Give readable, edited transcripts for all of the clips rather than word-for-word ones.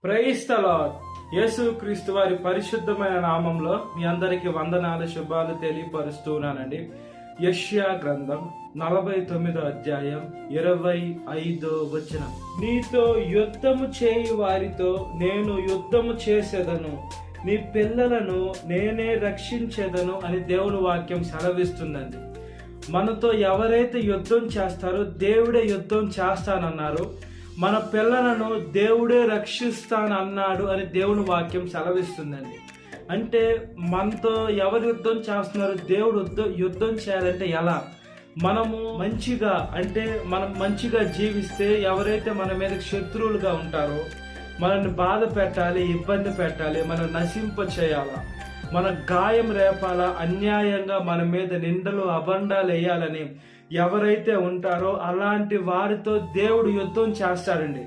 Praise the lord. యేసు క్రీస్తు వారి పరిశుద్ధమైన నామంలో మీ అందరికి వందనాలు, శుభాలు తెలియపరుస్తున్నానండి. యెషయా గ్రంథం 49 అధ్యాయం 25 వచనం. నీతో యుద్ధము చేయి వారితో నేను యుద్ధము చేసేదను, నీ పిల్లలను నేనే రక్షించేదను అని దేవుని వాక్యం సెలవిస్తుందండి. మనతో ఎవరైతే యుద్ధం చేస్తారో దేవుడే యుద్ధం చేస్తానన్నారు. మన పిల్లలను దేవుడే రక్షిస్తానన్నాడు అని దేవుని వాక్యం సెలవిస్తుందండి. అంటే మనతో ఎవరు యుద్ధం చేస్తున్నారు? దేవుడు యుద్ధం చేయాలంటే ఎలా? మనము మంచిగా మనం మంచిగా జీవిస్తే ఎవరైతే మన మీద శత్రువులుగా ఉంటారో మనల్ని బాధ పెట్టాలి, ఇబ్బంది పెట్టాలి, మనం నశింప చేయాలా, మన గాయం రేపాలా, అన్యాయంగా మన మీద నిందలు అబండాలు వేయాలని ఎవరైతే ఉంటారో అలాంటి వారితో దేవుడు యుద్ధం చేస్తాడండి.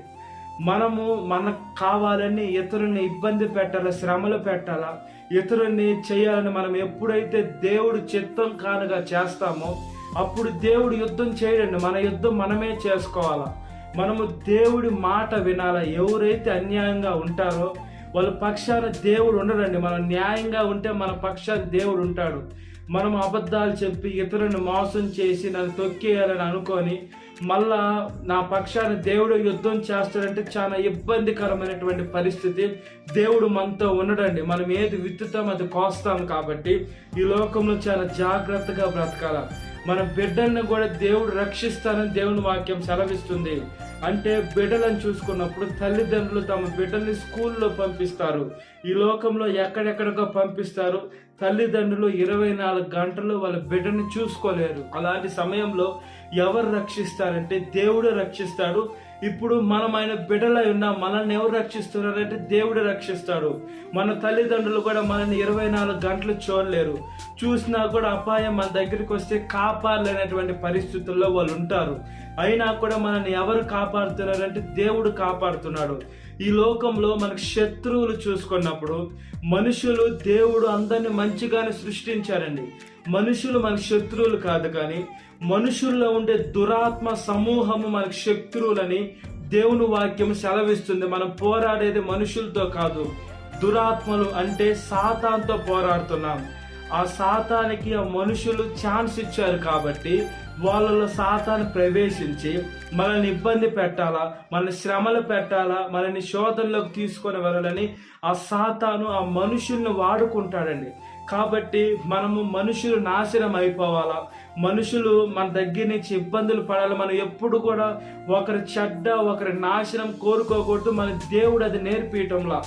మనకు కావాలని ఇతరుల్ని ఇబ్బంది పెట్టాలా, శ్రమలు పెట్టాలా, ఇతరుల్ని చేయాలని మనం ఎప్పుడైతే దేవుడు చిత్తం కానుగా చేస్తామో అప్పుడు దేవుడు యుద్ధం చేయడండి. మన యుద్ధం మనమే చేసుకోవాలా. మనము దేవుడి మాట వినాలా. ఎవరైతే అన్యాయంగా ఉంటారో వాళ్ళ పక్షాన దేవుడు ఉండడండి. మనం న్యాయంగా ఉంటే మన పక్షాన దేవుడు ఉంటాడు. మనం అబద్ధాలు చెప్పి ఇతరులను మోసం చేసి నన్ను తొక్కేయాలని అనుకొని మళ్ళా నా పక్షాన దేవుడు యుద్ధం చేస్తాడంటే చాలా ఇబ్బందికరమైనటువంటి పరిస్థితి. దేవుడు మనతో ఉండడండి. మనం ఏది విత్తుతాం అది కోస్తాం. కాబట్టి ఈ లోకంలో చాలా జాగ్రత్తగా బ్రతకాల. మన బిడ్డల్ని కూడా దేవుడు రక్షిస్తానని దేవుని వాక్యం సెలవిస్తుంది. అంటే బిడ్డలను చూసుకున్నప్పుడు తల్లిదండ్రులు తమ బిడ్డల్ని స్కూల్లో పంపిస్తారు. ఈ లోకంలో ఎక్కడెక్కడికో పంపిస్తారు. తల్లిదండ్రులు 24 గంటలు వాళ్ళ బిడ్డని చూసుకోలేరు. అలాంటి సమయంలో ఎవరు రక్షిస్తారంటే దేవుడు రక్షిస్తాడు. ఇప్పుడు మనం ఆయన బిడ్డలై ఉన్నా మనల్ని ఎవరు రక్షిస్తున్నారంటే దేవుడు రక్షిస్తాడు. మన తల్లిదండ్రులు కూడా మనల్ని 24 గంటలు చూడలేరు. చూసినా కూడా అపాయం మన దగ్గరికి వస్తే కాపాడలేనటువంటి పరిస్థితుల్లో వాళ్ళు ఉంటారు. అయినా కూడా మనల్ని ఎవరు కాపాడుతున్నారంటే దేవుడు కాపాడుతున్నాడు. ఈ లోకంలో మనకు శత్రువులు చూసుకున్నప్పుడు మనుషులు దేవుడు అందరిని మంచిగానే సృష్టించారండి. మనుషులు మనకు శత్రువులు కాదు, కానీ మనుషుల్లో ఉండే దురాత్మ సమూహము మనకు శత్రువులని దేవుని వాక్యం సెలవిస్తుంది. మనం పోరాడేది మనుషులతో కాదు, దురాత్మలు అంటే సాతానుతో పోరాడుతున్నాం. ఆ సాతానికి ఆ మనుషులు ఛాన్స్ ఇచ్చారు కాబట్టి వాళ్ళలో సాతాను ప్రవేశించి మనల్ని ఇబ్బంది పెట్టాలా, మనల్ని శ్రమలు పెట్టాలా, మనల్ని శోధనలోకి తీసుకొని వెళ్ళాలని ఆ సాతాను ఆ మనుషుల్ని వాడుకుంటాడండి. కాబట్టి మనము మనుషులు నాశనం అయిపోవాలా, మనుషులు మన దగ్గర నుంచి ఇబ్బందులు పడాలి. మనం ఎప్పుడు కూడా ఒకరి చెడ్డ ఒకరి నాశనం కోరుకోకూడదు. మన దేవుడు అది నేర్పించటంలా.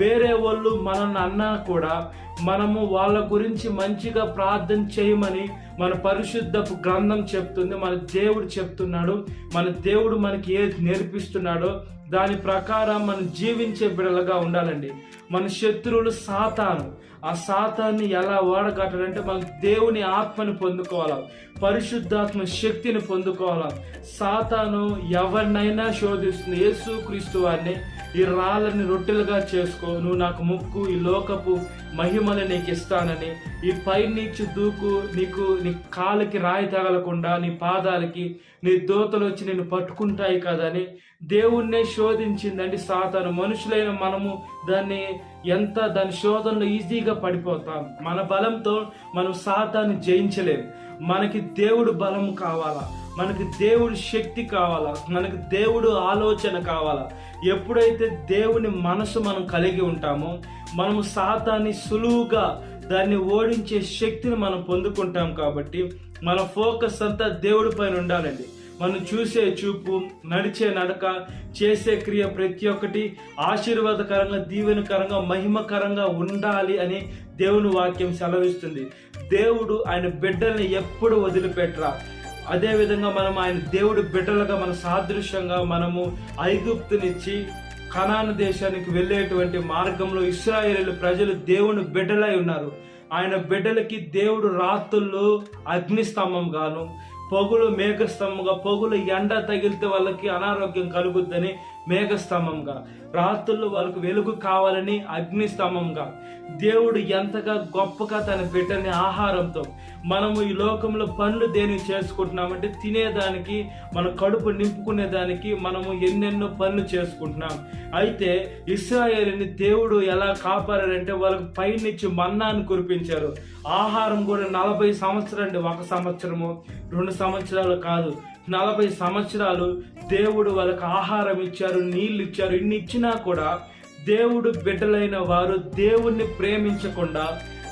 వేరే వాళ్ళు మనల్ని అన్నా కూడా మనము వాళ్ళ గురించి మంచిగా ప్రార్థన చేయమని మన పరిశుద్ధపు గ్రంథం చెప్తుంది. మన దేవుడు చెప్తున్నాడు. మన దేవుడు మనకి ఏది నేర్పిస్తున్నాడో దాని ప్రకారం మనం జీవించే బిడ్డలుగా ఉండాలండి. మన శత్రువులు సాతాను. ఆ సాతాన్ని ఎలా ఓడగట్టాలంటే మనం దేవుని ఆత్మని పొందుకోవాలా, పరిశుద్ధాత్మ శక్తిని పొందుకోవాలా. సాతాను ఎవరినైనా శోధిస్తుంది. యేసు క్రీస్తు వారిని ఈ రాళ్ళని రొట్టెలుగా చేసుకో, నువ్వు నాకు ముక్కు, ఈ లోకపు మహిమని నీకు ఇస్తానని, ఈ పై నుంచి దూకు, నీ కాలికి రాయి తగలకుండా నీ పాదాలకి నీ దోతలు వచ్చి నిన్ను పట్టుకుంటాయి కదని దేవుణ్ణే శోధించిందండి సాతాను. మనుషులైన మనము దాని శోధనలో ఈజీగా పడిపోతాం. మన బలంతో మనం సాతాన్ని జయించలేము. మనకి దేవుడు బలం కావాలా, మనకి దేవుడి శక్తి కావాలా, మనకి దేవుడు ఆలోచన కావాలా. ఎప్పుడైతే దేవుని మనసు మనం కలిగి ఉంటామో మనము సాతాన్ని సులువుగా దాన్ని ఓడించే శక్తిని మనం పొందుకుంటాం. కాబట్టి మన ఫోకస్ అంతా దేవుడి పైన ఉండాలండి. మనం చూసే చూపు, నడిచే నడక, చేసే క్రియ ప్రతి ఒక్కటి ఆశీర్వాదకరంగా, దీవెనకరంగా, మహిమకరంగా ఉండాలి అని దేవుని వాక్యం సెలవిస్తుంది. దేవుడు ఆయన బిడ్డల్ని ఎప్పుడు వదిలిపెట్టరా. అదేవిధంగా మనం ఆయన దేవుడి బిడ్డలుగా మన సాదృశ్యంగా మనము ఐగుప్తునిచ్చి కనాను దేశానికి వెళ్ళేటువంటి మార్గంలో ఇశ్రాయేలు ప్రజలు దేవుని బిడ్డలై ఉన్నారు. ఆయన బిడ్డలకి దేవుడు రాత్రుల్లో అగ్నిస్తంభం గాను, పొగులు మేఘస్తంభంగా, పొగులు ఎండ తగిలితే వాళ్ళకి అనారోగ్యం కలుగుద్దని మేఘస్తంభంగా, రాత్రుల్లో వాళ్ళకు వెలుగు కావాలని అగ్నిస్తంభంగా, దేవుడు ఎంతగా గొప్పగా తన బిడ్డని ఆహారంతో, మనము ఈ లోకంలో పనులు దేనికి చేసుకుంటున్నామంటే తినేదానికి, మన కడుపు నింపుకునేదానికి మనము ఎన్నెన్నో పనులు చేసుకుంటున్నాం. అయితే ఇశ్రాయేలుని దేవుడు ఎలా కాపాడారంటే వాళ్ళకు పైనుంచి మన్నాను కురిపించారు. ఆహారం కూడా 40 సంవత్సరాలు, 1 సంవత్సరము 2 సంవత్సరాలు కాదు, 40 సంవత్సరాలు దేవుడు వాళ్ళకి ఆహారం ఇచ్చారు, నీళ్ళు ఇచ్చారు. ఇన్ని ఇచ్చినా కూడా దేవుడు బిడ్డలైన వారు దేవుణ్ణి ప్రేమించకుండా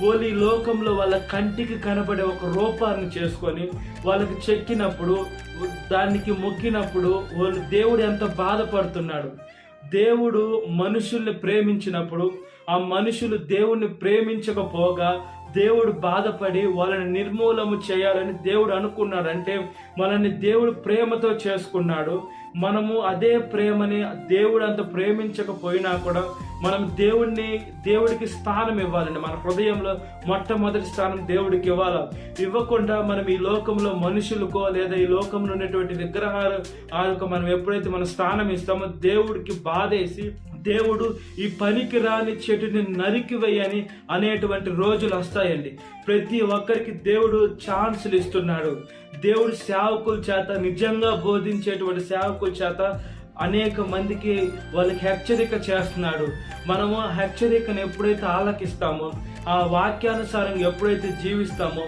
వాళ్ళు ఈ లోకంలో వాళ్ళ కంటికి కనబడే ఒక రూపాన్ని చేసుకొని వాళ్ళకి చెక్కినప్పుడు, దానికి మొక్కినప్పుడు వాళ్ళు దేవుడు ఎంత బాధపడుతున్నాడు. దేవుడు మనుషుల్ని ప్రేమించినప్పుడు ఆ మనుషులు దేవుణ్ణి ప్రేమించకపోగా దేవుడు బాధపడి వాళ్ళని నిర్మూలము చేయాలని దేవుడు అనుకున్నాడు. అంటే మనల్ని దేవుడు ప్రేమతో చేసుకున్నాడు. మనము అదే ప్రేమని దేవుడు అంత ప్రేమించకపోయినా కూడా మనం దేవుడికి స్థానం ఇవ్వాలండి. మన హృదయంలో మొట్టమొదటి స్థానం దేవుడికి ఇవ్వకుండా మనం ఈ లోకంలో మనుషులకో లేదా ఈ లోకంలో ఉన్నటువంటి విగ్రహాలకు మనం ఎప్పుడైతే మన స్థానం ఇస్తామో దేవుడికి బాధేసి దేవుడు ఈ పనికి రాని చెట్టుని నరికివేయని అనేటువంటి రోజులు వస్తాయండి. ప్రతి ఒక్కరికి దేవుడు ఛాన్సులు ఇస్తున్నాడు. దేవుడు సేవకుల చేత, నిజంగా బోధించేటువంటి సేవకుల చేత అనేక మందికి వాళ్ళకి హెచ్చరిక చేస్తున్నాడు. మనము హెచ్చరికను ఎప్పుడైతే ఆలకిస్తామో, ఆ వాక్యానుసారంగా ఎప్పుడైతే జీవిస్తామో,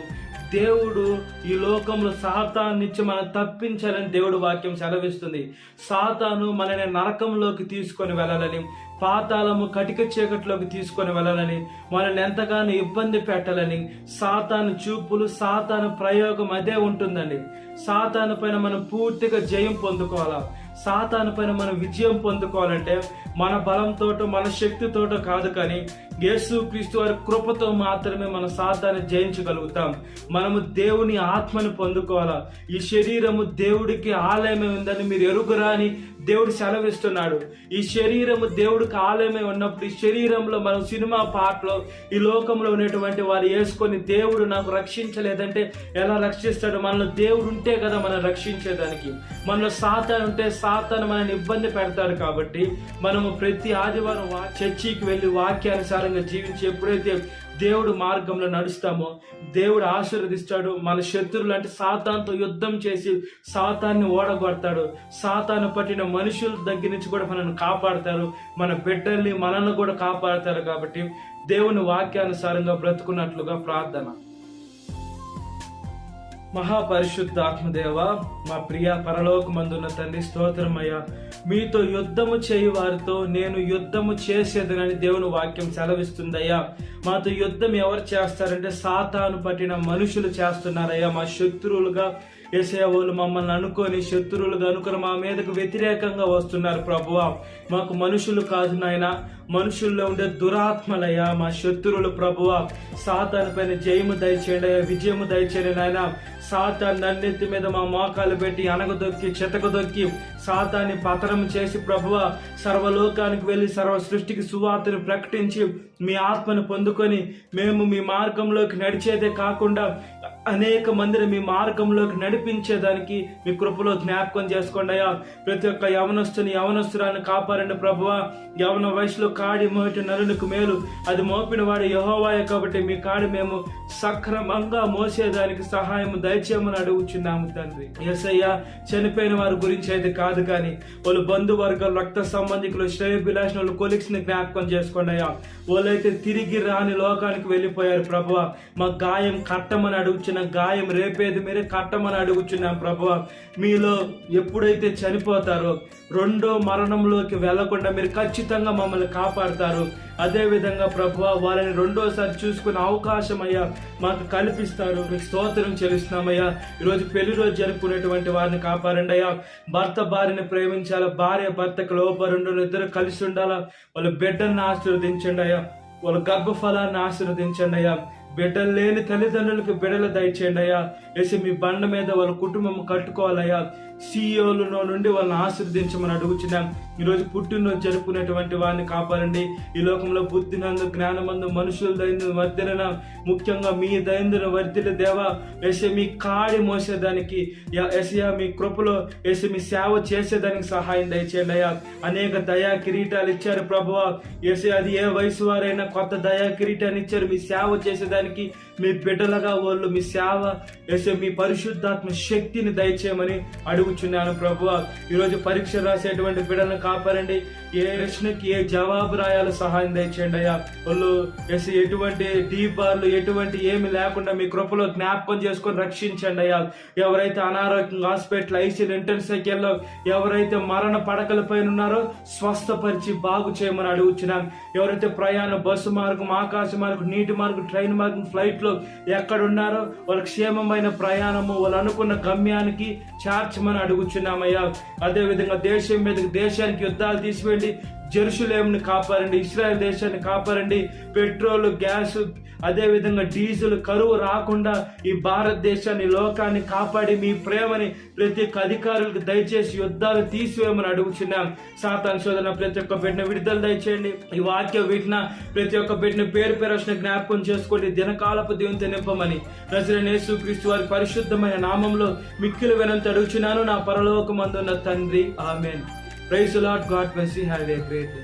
దేవుడు ఈ లోకంలో సాతాన్నిచ్చి మనం తప్పించాలని దేవుడు వాక్యం సెలవిస్తుంది. సాతాను మనని నరకంలోకి తీసుకొని వెళ్ళాలని, పాతాళము కటిక చీకట్లోకి తీసుకొని వెళ్ళాలని, మనల్ని ఎంతగానో ఇబ్బంది పెట్టాలని సాతాను చూపులు, సాతాను ప్రయోగం అదే ఉంటుందండి. సాతాను పైన మనం పూర్తిగా జయం పొందుకోవాలా, సాతాను పైన మనం విజయం పొందుకోవాలంటే మన బలంతోటో మన శక్తితోటో కాదు, కానీ యేసుక్రీస్తు వారి కృపతో మాత్రమే మన సాతాన్ని జయించగలుగుతాం. మనము దేవుని ఆత్మని పొందుకోవాలా. ఈ శరీరము దేవుడికి ఆలయమే ఉందని మీరు ఎరుగురా అని దేవుడు సెలవిస్తున్నాడు. ఈ శరీరము దేవుడికి ఆలయమే ఉన్నప్పుడు ఈ శరీరంలో మనం సినిమా పాటలో ఈ లోకంలో ఉన్నటువంటి వారు వేసుకొని దేవుడు నాకు రక్షించలేదంటే ఎలా రక్షిస్తాడు? మనలో దేవుడు ఉంటే కదా మనం రక్షించేదానికి. మనలో సాతాను ఉంటే సాతాను మనల్ని ఇబ్బంది పెడతాడు. కాబట్టి మనము ప్రతి ఆదివారం చర్చికి వెళ్ళి వాక్యానుసారంగా జీవించి ఎప్పుడైతే దేవుడు మార్గంలో నడుస్తామో దేవుడు ఆశీర్వదిస్తాడు. మన శత్రువులు అంటే సాతానుతో యుద్ధం చేసి సాతాన్ని ఓడగొడతాడు. సాతాను పట్టిన మనుషుల దగ్గర నుంచి కూడా మనల్ని కాపాడతారు, మన బిడ్డల్ని మనల్ని కూడా కాపాడతారు. కాబట్టి దేవుని వాక్యానుసారంగా బ్రతుకున్నట్లుగా ప్రార్థన. మహాపరిశుద్ధ ఆత్మదేవ, మా ప్రియ పరలోకమందున్న తండ్రి, స్తోత్రమయ్యా. మీతో యుద్ధము చేయి వారితో నేను యుద్ధము చేసేదనని దేవుని వాక్యం సెలవిస్తుందయ్యా. మాతో యుద్ధం ఎవరు చేస్తారంటే సాతాను పట్టిన మనుషులు చేస్తున్నారయ్యా. మా శత్రువులుగా యేసయ్య వాళ్ళు మమ్మల్ని అనుకొని శత్రువులుగా అనుకుని మా మీదకు వ్యతిరేకంగా వస్తున్నారు ప్రభువా. మాకు మనుషులు కాదు నాయన, మనుషుల్లో ఉండే దురాత్మలయ్యా మా శత్రువులు ప్రభువా. సాతాను పైన జయము దయచేయండి అయ్యా, విజయము దయచేయండి నాయన. సాతాను నన్నెత్తి మీద మా మోకాలు పెట్టి అనగదొక్కి చితకదొక్కి సాతాన్ని పతనం చేసి ప్రభువా సర్వలోకానికి వెళ్ళి సర్వ సృష్టికి సువార్తను ప్రకటించి మీ ఆత్మను పొందుకొని మేము మీ మార్గంలోకి నడిచేదే కాకుండా అనేక మందిని మీ మార్గంలోకి నడిపించేదానికి మీ కృపలో జ్ఞాపకం చేసుకోండి అయ్యా. ప్రతి ఒక్క యవనస్తురాన్ని కాపాడండి ప్రభువా. యవన వయసులో కాడి మోటి నరునికి మేలు, అది మోపిన వాడు యెహోవాయే. కాబట్టి మీ కాడి మేము సక్రమంగా మోసేదానికి సహాయం దయచేయమని అడుగుచున్నాము తండ్రి. యేసయ్య, చనిపోయిన వారి గురించి అయితే కాదు, కానీ వాళ్ళు బంధువర్గాలు, రక్త సంబంధికులు, శ్రేయోభిలాషులు, వాళ్ళు కొలిక్స్ ని జ్ఞాపకం చేసుకోండి అయ్యా. వాళ్ళైతే తిరిగి రాని లోకానికి వెళ్ళిపోయారు ప్రభువా. మా గాయం కట్టమని అడుగుచున్నాం, గాయం రేపేది మీరే కట్టమని అడుగుచున్నాం ప్రభువా. మీలో ఎప్పుడైతే చనిపోతారో రెండో మరణంలోకి వెళ్లకుండా మీరు ఖచ్చితంగా మమ్మల్ని కాపాడతారు. అదే విధంగా ప్రభువా వాళ్ళని రెండోసారి చూసుకునే అవకాశం అయ్యా మాకు కల్పిస్తారు. మీకు స్తోత్రం చెల్లిస్తున్నామయ్యా. ఈరోజు పెళ్లి రోజు జరుపుకునేటువంటి వారిని కాపాడండి అయ్యా. భర్త భార్యని ప్రేమించాలా, భార్య భర్తకు లోపరుండు, ఇద్దరు కలిసి ఉండాలా. వాళ్ళ బిడ్డలను ఆశీర్వదించండి అయ్యా, వాళ్ళ గర్భఫలాన్ని ఆశీర్వదించండి అయ్యా. బిడ్డలు లేని తల్లిదండ్రులకు బిడ్డలు దయచేయండి అయ్యా. ఏసే మీ బండ మీద వాళ్ళ కుటుంబం కట్టుకోవాలయ్యా. CEO నుండి వాళ్ళని ఆశీర్వదించమని అడుగుచున్నాం. ఈరోజు పుట్టినరోజు జరుపుకునేటువంటి వారిని కాపాడండి. ఈ లోకంలో బుద్ధినందు జ్ఞానమందు మనుషుల దైన వర్ధిన, ముఖ్యంగా మీ దైన వర్ధిల దేవా. ఏసే మీ కాడి మోసేదానికి ఏసయ్యా మీ కృపలో ఏసే మీ సేవ చేసేదానికి సహాయం దయచేయండి అయ్యా. అనేక దయా కిరీటాలు ఇచ్చారు ప్రభువా. ఏసే అది ఏ వయసు వారైనా కొత్త దయా కిరీటాన్ని ఇచ్చారు. మీ సేవ చేసేదానికి మీ బిడ్డలుగా వాళ్ళు మీ సేవ ఏసే మీ పరిశుద్ధాత్మ శక్తిని దయచేయమని అడుగుచున్నాను ప్రభువా. ఈరోజు పరీక్ష రాసేటువంటి బిడ్డలను కాపాడండి. ఏ ప్రశ్నకి ఏ జవాబు రాయాలో సహాయం దయచేయండి అయ్యా. వాళ్ళు ఎటువంటి డీబార్లు ఎటువంటి ఏమి లేకుండా మీ కృపలో జ్ఞాపకం చేసుకొని రక్షించండి అయ్యా. ఎవరైతే అనారోగ్యంగా హాస్పిటల్ ఐసీలు ఇంటెన్సివ్లో ఎవరైతే మరణ పడకల పైన ఉన్నారో స్వస్థపరిచి బాగు చేయమని అడుగుచున్నాం. ఎవరైతే ప్రయాణం బస్సు మార్గం, ఆకాశ మార్గం, నీటి మార్గం, ట్రైన్ మార్గం, ఫ్లైట్ లో ఎక్కడున్నారో వాళ్ళ క్షేమమైన ప్రయాణము వాళ్ళు అనుకున్న గమ్యానికి చేర్చమని అడుగుచున్నామయ్యా. అదే విధంగా దేశం మీద దేశానికి యుద్ధాలు తీసివేయండి. జెరూసలేంని కాపాడండి. ఇశ్రాయేల్ దేశాన్ని కాపాడండి. పెట్రోల్, గ్యాస్, అదే విధంగా డీజిల్ కరువు రాకుండా ఈ భారతదేశాన్ని, లోకాన్ని కాపాడి మీ ప్రేమని ప్రతి ఒక్క అధికారులకు దయచేసి యుద్ధాలు తీసివేయమని అడుగుచున్నాం. సాతాను శోధన ప్రతి ఒక్క బిడ్డను విడుదల దయచేయండి. ఈ వాక్య వీటిన ప్రతి ఒక్క బిడ్డను పేరు పేరు జ్ఞాపకం చేసుకోండి. దినకాలపు దేవునితో నింపమని నజరేయుడైన యేసుక్రీస్తు వారి పరిశుద్ధమైన నామంలో మిక్కిలి వినంతి అడుగుచున్నాను నా పరలోకమందున్న తండ్రి. ఆమేన్. Praise the Lord. God bless you. Have a great day.